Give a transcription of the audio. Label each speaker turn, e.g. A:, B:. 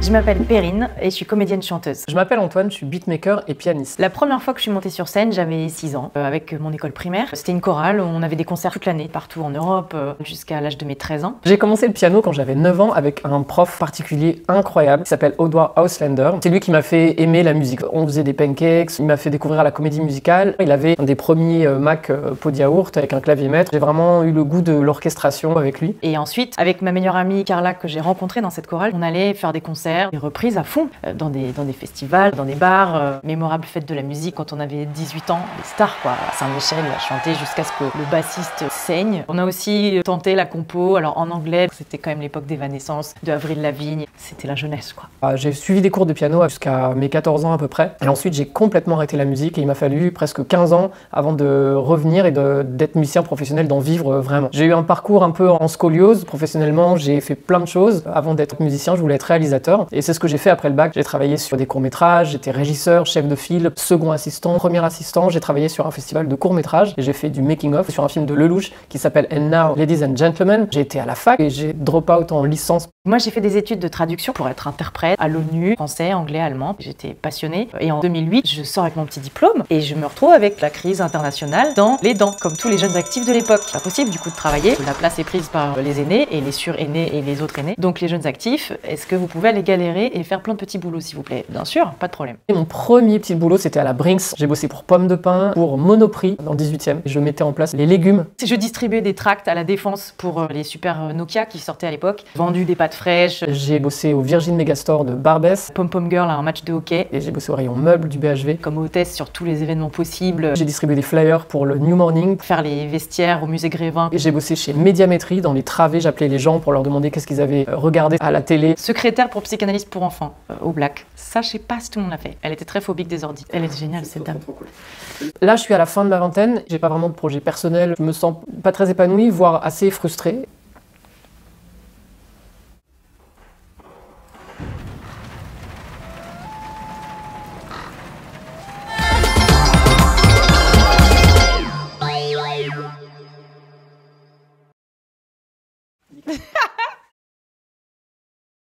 A: Je m'appelle Perrine et je suis comédienne-chanteuse.
B: Je m'appelle Antoine, je suis beatmaker et pianiste.
A: La première fois que je suis montée sur scène, j'avais 6 ans, avec mon école primaire. C'était une chorale, on avait des concerts toute l'année, partout en Europe, jusqu'à l'âge de mes 13 ans.
B: J'ai commencé le piano quand j'avais 9 ans avec un prof particulier incroyable qui s'appelle Odwar Auslander. C'est lui qui m'a fait aimer la musique. On faisait des pancakes, il m'a fait découvrir la comédie musicale. Il avait un des premiers Mac pot de yaourt avec un clavier maître. J'ai vraiment eu le goût de l'orchestration avec lui.
A: Et ensuite, avec ma meilleure amie Carla que j'ai rencontrée dans cette chorale, on allait faire des concerts, des reprises à fond, dans des festivals, dans des bars, mémorables fêtes de la musique quand on avait 18 ans, les stars quoi. À Saint-Michel, il a chanté jusqu'à ce que le bassiste saigne. On a aussi tenté la compo, alors en anglais, c'était quand même l'époque d'Evanescence, de Avril Lavigne, c'était la jeunesse quoi.
B: J'ai suivi des cours de piano jusqu'à mes 14 ans à peu près, et ensuite j'ai complètement arrêté la musique et il m'a fallu presque 15 ans avant de revenir et d'être musicien professionnel, d'en vivre vraiment. J'ai eu un parcours un peu en scoliose, professionnellement j'ai fait plein de choses. Avant d'être musicien, je voulais être réalisateur, et c'est ce que j'ai fait après le bac. J'ai travaillé sur des courts-métrages, j'étais régisseur, chef de file, second assistant, premier assistant. J'ai travaillé sur un festival de courts-métrages et j'ai fait du making-of sur un film de Lelouch qui s'appelle And Now, Ladies and Gentlemen. J'ai été à la fac et j'ai drop out en licence.
A: Moi j'ai fait des études de traduction pour être interprète à l'ONU, français, anglais, allemand. J'étais passionnée et en 2008, je sors avec mon petit diplôme et je me retrouve avec la crise internationale dans les dents, comme tous les jeunes actifs de l'époque. C'est pas possible du coup de travailler. La place est prise par les aînés et les sur-aînés et les autres aînés. Donc les jeunes actifs, est-ce que vous pouvez aller galérer et faire plein de petits boulots s'il vous plaît? Bien sûr, pas de problème.
B: Et mon premier petit boulot, c'était à la Brinks. J'ai bossé pour Pommes de Pin, pour Monoprix dans le 18e. Je mettais en place les légumes.
A: Je distribuais des tracts à la Défense pour les super Nokia qui sortaient à l'époque. Vendu des pâtes fraîches.
B: J'ai bossé au Virgin Megastore de Barbès.
A: Pom Pom Girl à un match de hockey.
B: Et j'ai bossé au rayon meubles du BHV.
A: Comme hôtesse sur tous les événements possibles.
B: J'ai distribué des flyers pour le New Morning.
A: Faire les vestiaires au musée Grévin.
B: Et j'ai bossé chez Médiamétrie dans les travées. J'appelais les gens pour leur demander qu'est-ce qu'ils avaient regardé à la télé.
A: Secrétaire pour psychanalyste pour enfants au Black. Ça, je sais pas si tout le monde l'a fait. Elle était très phobique des ordi. Elle est géniale cette dame.
B: Trop cool. Là, je suis à la fin de ma vingtaine. J'ai pas vraiment de projet personnel. Je me sens pas très épanouie, voire assez frustrée.